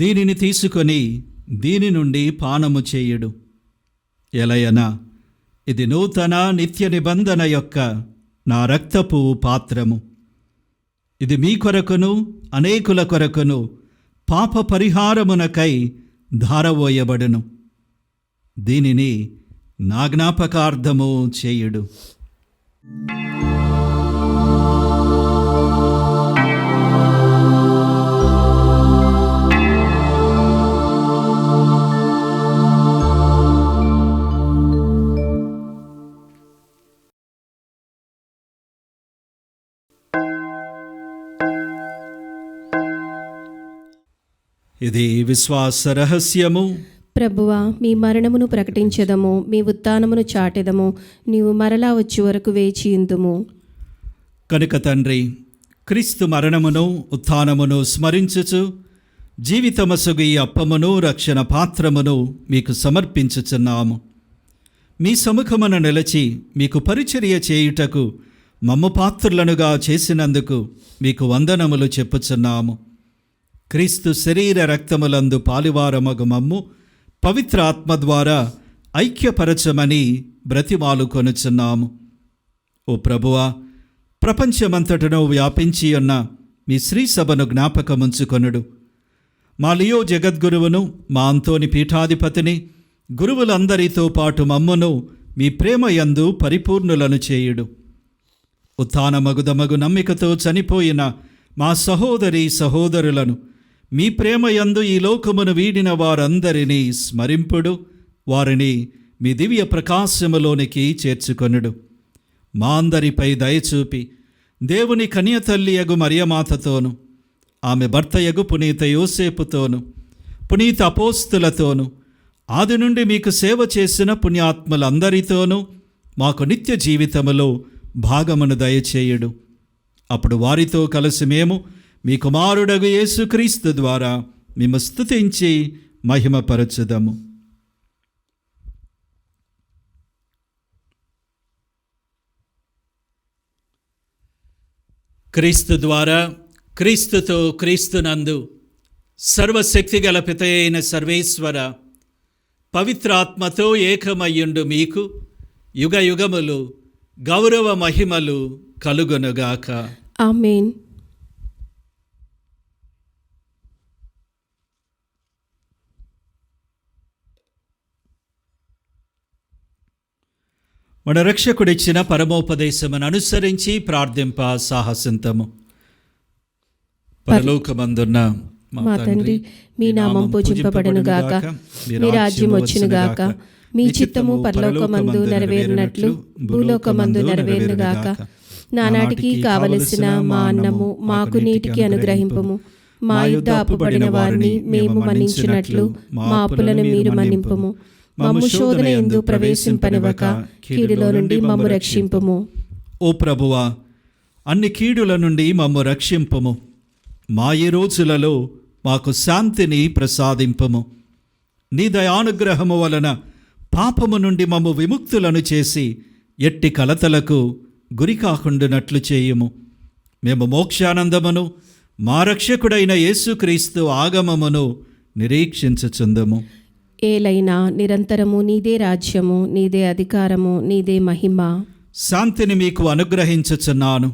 దీనిని తీసుకొని దీని నుండి పానము చేయుడు. ఎలయనా ఇది నూతన నిత్య నిబంధన యొక్క నా రక్తపు పాత్రము. ఇది మీ కొరకును అనేకుల కొరకును పాప పరిహారమునకై ధారవోయబడును. దీనిని నా జ్ఞాపకార్థము చేయుడు. ఇది విశ్వాస రహస్యము. ప్రభువా, మీ మరణమును ప్రకటించెదము, మీ ఉత్థానమును చాటెదము, నీవు మరలా వచ్చి వరకు వేచియుందుము. కనుక తండ్రి, క్రీస్తు మరణమును ఉత్థానమును స్మరించుచు జీవితమసుగు ఈ అప్పమును రక్షణ పాత్రమును మీకు సమర్పించుచున్నాము. మీ సముఖమున నిలచి మీకు పరిచర్య చేయుటకు మమ్ము పాత్రులనుగా చేసినందుకు మీకు వందనములు చెప్పుచున్నాము. క్రీస్తు శరీర రక్తములందు పాలువారమగు మమ్ము పవిత్ర ఆత్మ ద్వారా ఐక్యపరచమని బ్రతిమాలు కొనుచున్నాము. ఓ ప్రభువా, ప్రపంచమంతటను వ్యాపించి ఉన్న మీ శ్రీ సభను జ్ఞాపకముంచుకొనుడు. మా లియో జగద్గురువును, మా అంతోని పీఠాధిపతిని, గురువులందరితో పాటు మమ్మును మీ ప్రేమయందు పరిపూర్ణులను చేయుడు. ఉత్థానమగుదమగు నమ్మికతో చనిపోయిన మా సహోదరి సహోదరులను మీ ప్రేమయందు ఈ లోకమును వీడిన వారందరినీ స్మరింపుడు. వారిని మీ దివ్య ప్రకాశములోనికి చేర్చుకొనుడు. మా అందరిపై దయచూపి దేవుని కన్యతల్లియగు మరియమాతతోను, ఆమె భర్తయగు పునీత యోసేపుతోను, పునీత అపోస్తులతోను, ఆది నుండి మీకు సేవ చేసిన పుణ్యాత్ములందరితోనూ మాకు నిత్య జీవితములో భాగమును దయచేయుడు. అప్పుడు వారితో కలిసి మేము మీ కుమారుడగు యేసుక్రీస్తు ద్వారా మేము స్తుతించి మహిమపరచుదము. క్రీస్తు ద్వారా, క్రీస్తుతో, క్రీస్తునందు సర్వశక్తిగల పితయైన సర్వేశ్వర, పవిత్రాత్మతో ఏకమయ్యుండు మీకు యుగ యుగములు గౌరవ మహిమలు కలుగునుగాక. ఆమేన్. మన రక్షకుడిచ్చిన పరమోపదేశమును అనుసరించి ప్రార్థింప సాహసింతము. పరలోకమందున్న మా తండ్రి, మీ నామం పూజింపబడునుగాక, మీ రాజ్యం వచ్చునుగాక, మీ చిత్తము పరలోకమందు నెరవేరినట్లు భూలోకమందు నెరవేరునుగాక. నానాటికి కావలసిన మా అన్నము మాకు నేటికి అనుగ్రహింపుము. మా యుద్ధ అప్పుబడిన వారిని మేము మన్నించినట్లు మా అప్పులను మీరు మన్నింపుము. మమ్ము శోధన యందు ప్రవేశింపనివ్వక కీడులో నుండి మమ్ము రక్షింపుము. ఓ ప్రభువా, అన్ని కీడుల నుండి మమ్ము రక్షింపుము. మా ఈ రోజులలో మాకు శాంతిని ప్రసాదింపుము. నీ దయానుగ్రహము వలన పాపము నుండి మమ్ము విముక్తులను చేసి ఎట్టి కలతలకు గురి కాకుండానట్లు చేయుము. మేము మోక్షానందమును మా రక్షకుడైన యేసుక్రీస్తు ఆగమమును నిరీక్షించుచుందుము. ఏలైనా నిరంతరము నీదే రాజ్యము, నీదే అధికారము, నీదే మహిమ. శాంతిని మీకు అనుగ్రహించుచున్నాను,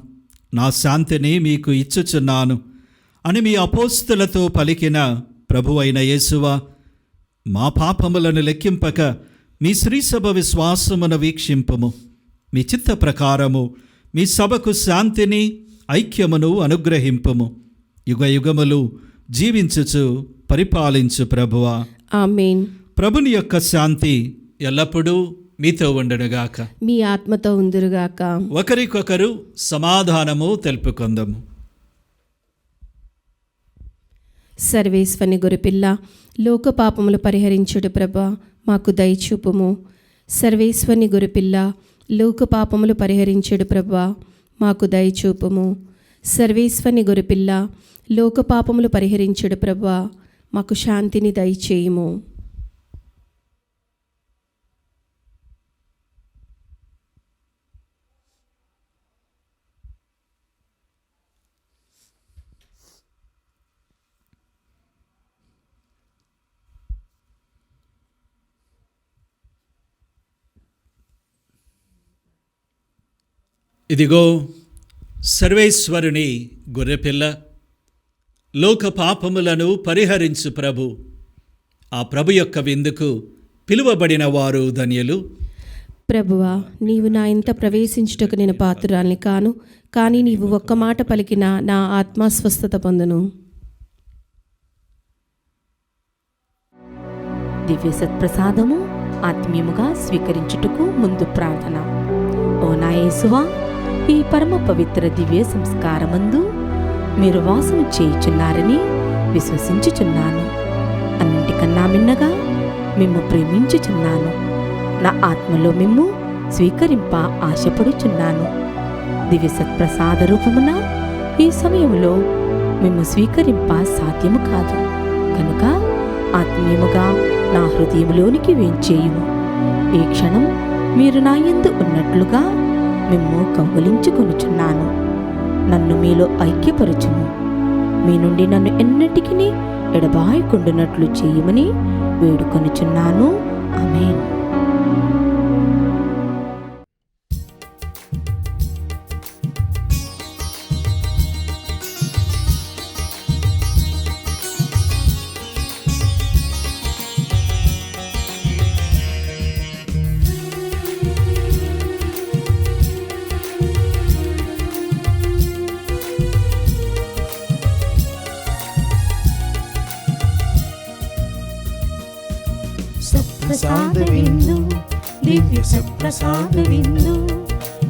నా శాంతిని మీకు ఇచ్చుచున్నాను అని మీ అపోస్తులతో పలికిన ప్రభువైన యేసువా, మా పాపములను లెక్కింపక మీ శ్రీసభ విశ్వాసమును వీక్షింపుము. మీ చిత్త ప్రకారము మీ సభకు శాంతిని ఐక్యమును అనుగ్రహింపుము. యుగ యుగములు జీవించుచు పరిపాలించు ప్రభువా. ఆమేన్. ప్రభుని యొక్క శాంతి ఎల్లప్పుడూ మీతో ఉండడుగాక. మీ ఆత్మతో ఉందురుగాక. ఒకరికొకరు సమాధానము తెలుపుకొందము. సర్వేశ్వని గొరిపిల్ల, లోక పాపములు పరిహరించుడు ప్రభా, మాకు దయచూపుము. సర్వేశ్వని గొరిపిల్ల, లోక పాపములు పరిహరించుడు ప్రభా, మాకు దయచూపుము. సర్వేశ్వని గొరిపిల్ల, లోక పాపములు పరిహరించుడు ప్రభా, మాకు శాంతిని దయచేయుము. ఇదిగో సర్వేశ్వరుని గొర్రెపిల్ల, లోక పాపములను పరిహరించు ప్రభు. ఆ ప్రభు యొక్క విందుకు పిలువబడిన వారు ధన్యులు. ప్రభువా, నీవు నా ఇంట ప్రవేశించుటకు నేను పాత్రురాల్ని కాను, కానీ నీవు ఒక్క మాట పలికిన నా ఆత్మ స్వస్థత పొందును. దివ్య సత్ప్రసాదము ఆత్మీయముగా స్వీకరించుటకు ముందు ప్రార్థన. ఓ నా యేసువా, ఈ పరమ పవిత్ర దివ్య సంస్కారమందు మీరు వాసము చేయుచున్నారని విశ్వసించుచున్నాను. అన్నిటికన్నా మిన్నగా మిమ్ము ప్రేమించుచున్నాను. నా ఆత్మలో మిమ్ము స్వీకరింప ఆశపడుచున్నాను. దివ్య సత్ప్రసాద రూపమున ఈ సమయంలో మిమ్ము స్వీకరింప సాధ్యము కాదు కనుక ఆత్మీయముగా నా హృదయంలోనికి వేంచేయుము. ఈ క్షణం మీరు నా యందు ఉన్నట్లుగా మిమ్ము కౌగిలించుకొనుచున్నాను. నన్ను మీలో ఐక్యపరచుము. మీ నుండి నన్ను ఎన్నటికీ ఎడబాయకుండునట్లు చేయమని వేడుకొనుచున్నాను. ఆమేన్. సత్ప్రసాద విందు, దివ్య సత్ప్రసాద విందు,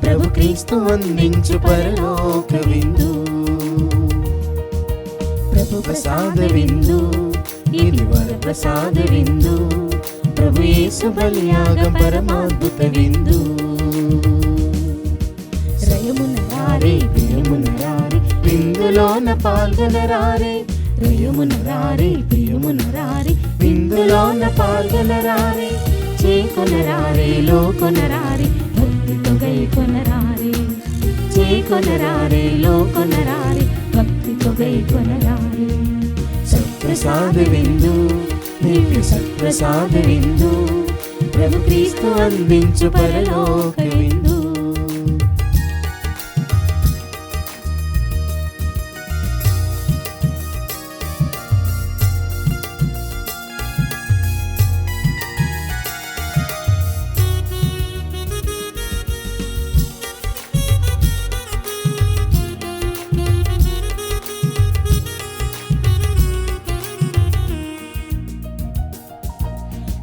ప్రభు క్రీస్తు అందించు పరలోక విందు. ప్రభు ప్రసాద విందు, ఇది వర ప్రసాద విందు, ప్రభు యేసు బలియాగ పరమాద్భుత విందు. రయమున రారే, ప్రియమున రారే, విందులోన పాల్గొనరారే. రయమున రారే, ప్రియమున రారే, విందులోన పాల్గొనరారే. చేకొనరారే, లోకొనరారే, భక్తితో గైకొనరారే. చేకొనరారే, లోకొనరారే, భక్తితో గైకొనరారే. సత్ప్రసాద విందు, దివ్య సత్ప్రసాద విందు, ప్రభు క్రీస్తు అందించు పరలోక విందు.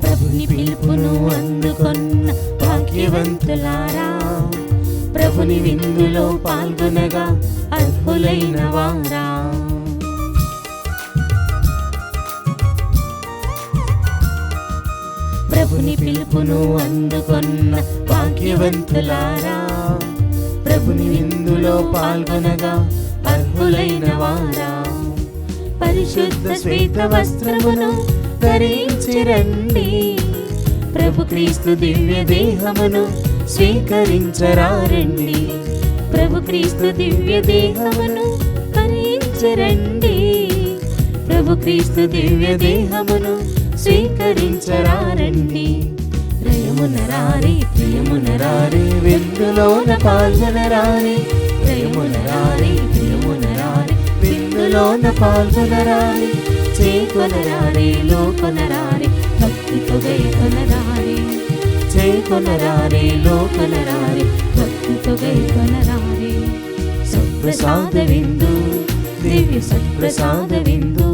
ప్రభుని పిలుపును అందుకొన్న భాగ్యవంతులారా, ప్రభుని విందులో పాల్గొనగా అర్హులైన వారా. ప్రభుని పిలుపును అందుకొన్న భాగ్యవంతులారా, ప్రభుని విందులో పాల్గొనగా అర్హులైన వారా. పరిశుద్ధ శ్వేత వస్త్రమును ధరించి రండి, ప్రభు క్రీస్తు దివ్య దేహమును స్వీకరించరారండి. ప్రభు క్రీస్తు దివ్య దేహమును కరించరండి. ప్రభు క్రీస్తు దివ్య దేహమును స్వీకరించరారండి. రయమున రారే, ప్రియమున రారే, విందులోన పాల్గొనరారే. రయమున రారే, ప్రియమున రారే, విందులోన పాల్గొనరారే. చేకొనరారే, లోకొనరారే, భక్తితో గైకొనరారే. చేకొనరారే, లోకొనరారే, భక్తితో గైకొనరారే. సత్ప్రసాద విందు, దివ్య సత్ప్రసాద విందు,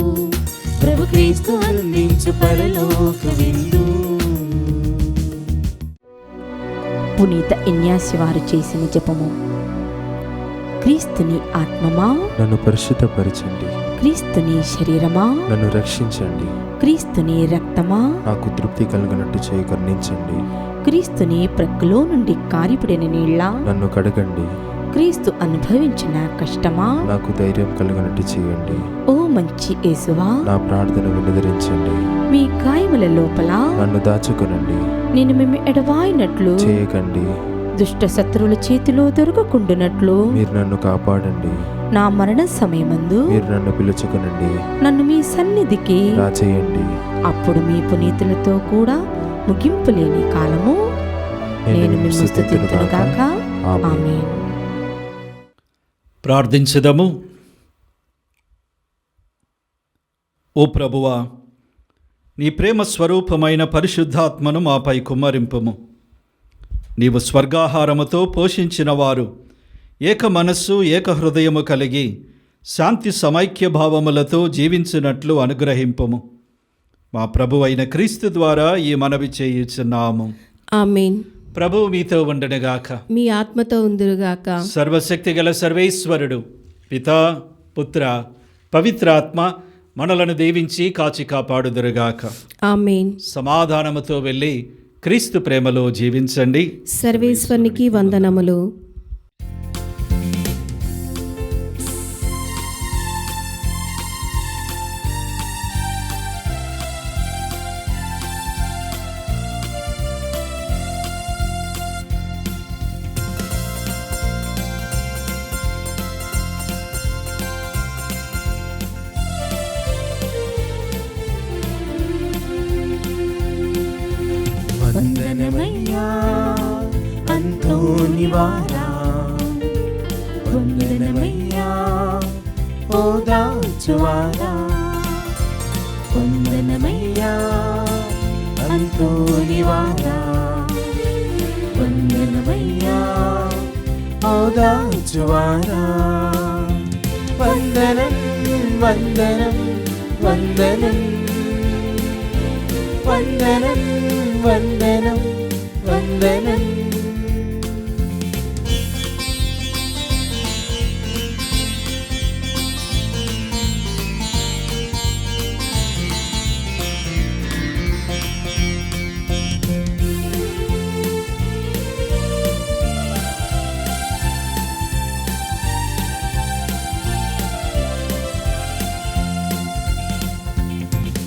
ప్రభు క్రీస్తు అందించు పరలోక విందు. పునీత ఇన్యాసి వారు చేసిన జపము. క్రీస్తుని ఆత్మమా నన్ను పరిశుద్ధపరచండి, క్రీస్తుని శరీరమా నన్ను రక్షించండి, క్రీస్తుని రక్తమా నాకు తృప్తి కలుగునట్టు చేయి కరుణించండి. క్రీస్తుని ప్రక్కలో నుండి కారిపడిన నీళ్ళ నన్ను కడగండి, క్రీస్తు అనుభవించిన కష్టమా నాకు ధైర్యం కలుగునట్టు చేయండి. ఓ మంచి యేసువా, నా ప్రార్థన వినదరించండి, మీ గాయముల లోపల నన్ను దాచుకొనండి, నేను మేము ఎడవాయినట్లు చేయకండి. దుష్ట శత్రువుల చేతిలో దొరకకుండునట్లు మీరు నన్ను కాపాడండి, నా మరణ సమయమందు మీరు నన్ను పిలుచుకొనండి, నన్ను మీ సన్నిధికి రాచేయండి. అప్పుడు మీ పునీతులతో కూడా ముగింపు లేని కాలము నేను మిమ్ము స్తుతింతునుగాక. ఆమేన్. ప్రార్థించుదము. ఓ ప్రభువా, నీ ప్రేమ స్వరూపమైన పరిశుద్ధాత్మను మాపై కుమ్మరింపుము. నీవు స్వర్గాహారముతో పోషించిన వారు ఏక మనస్సు ఏక హృదయము కలిగి శాంతి సమైక్య భావములతో జీవించినట్లు అనుగ్రహింపుము. మా ప్రభువైన క్రీస్తు ద్వారా ఈ మనవి చేయుచున్నాము. ఆమేన్. ప్రభువు మీతో ఉండడుగాక. మీ ఆత్మతో ఉందురుగాక. సర్వశక్తి గల సర్వేశ్వరుడు పితా పుత్ర పవిత్రాత్మ మనలను దీవించి కాచి కాపాడుదురుగాక. ఆమేన్. సమాధానముతో వెళ్ళి క్రీస్తు ప్రేమలో జీవించండి. సర్వేశ్వరునికి వందనములు. వందనమయ్యా అంతోనివారా, వందనమయ్యా ఓదార్చువారా, వందనమయ్యా అంతోనివారా, వందనమయ్యా ఓదార్చువారా. వందనం వందనం వందనం వందనం వందనం వందనం.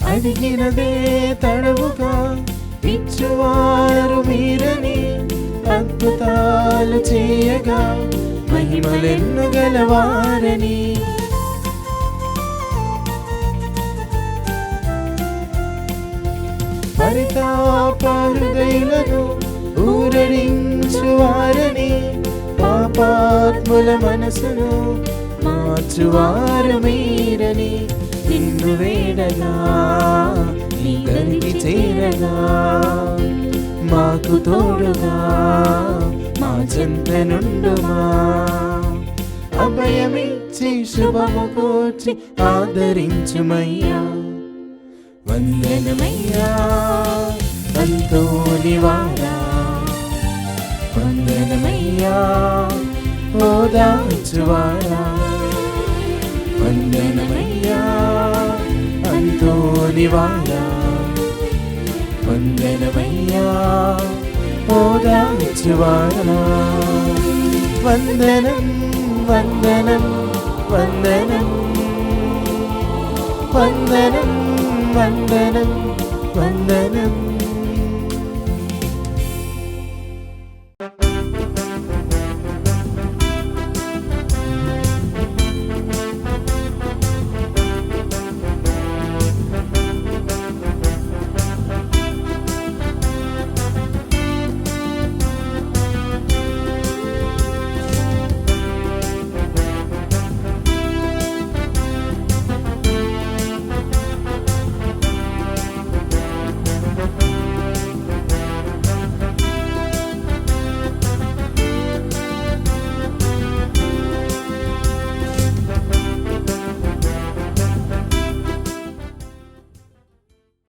అడిగినదే తడవుగా ఇచ్చువారు మీరని, అద్భుతాలు చేయగా మహిమలెన్ను గలవారని. పరితాప హృదయులను ఊరడించువారని, పాపాత్ముల మనసును మార్చువారు మీరని. నిన్ను వేడగా నీ గదికి చేరగా, మాకు తోడుగా మా చెంత నుండుమా. అభయమిచ్చి శుభము కూర్చి ఆదరించుమయ్యా. వందనమయ్యా అంతోనివారా, వందనమయ్యా ఓదార్చువారా, వందనమయ్యా అంతోనివారా, వందనమయ్యా ఓదార్చువారా. వందనం వందనం వందనం వందనం వందనం వందనం.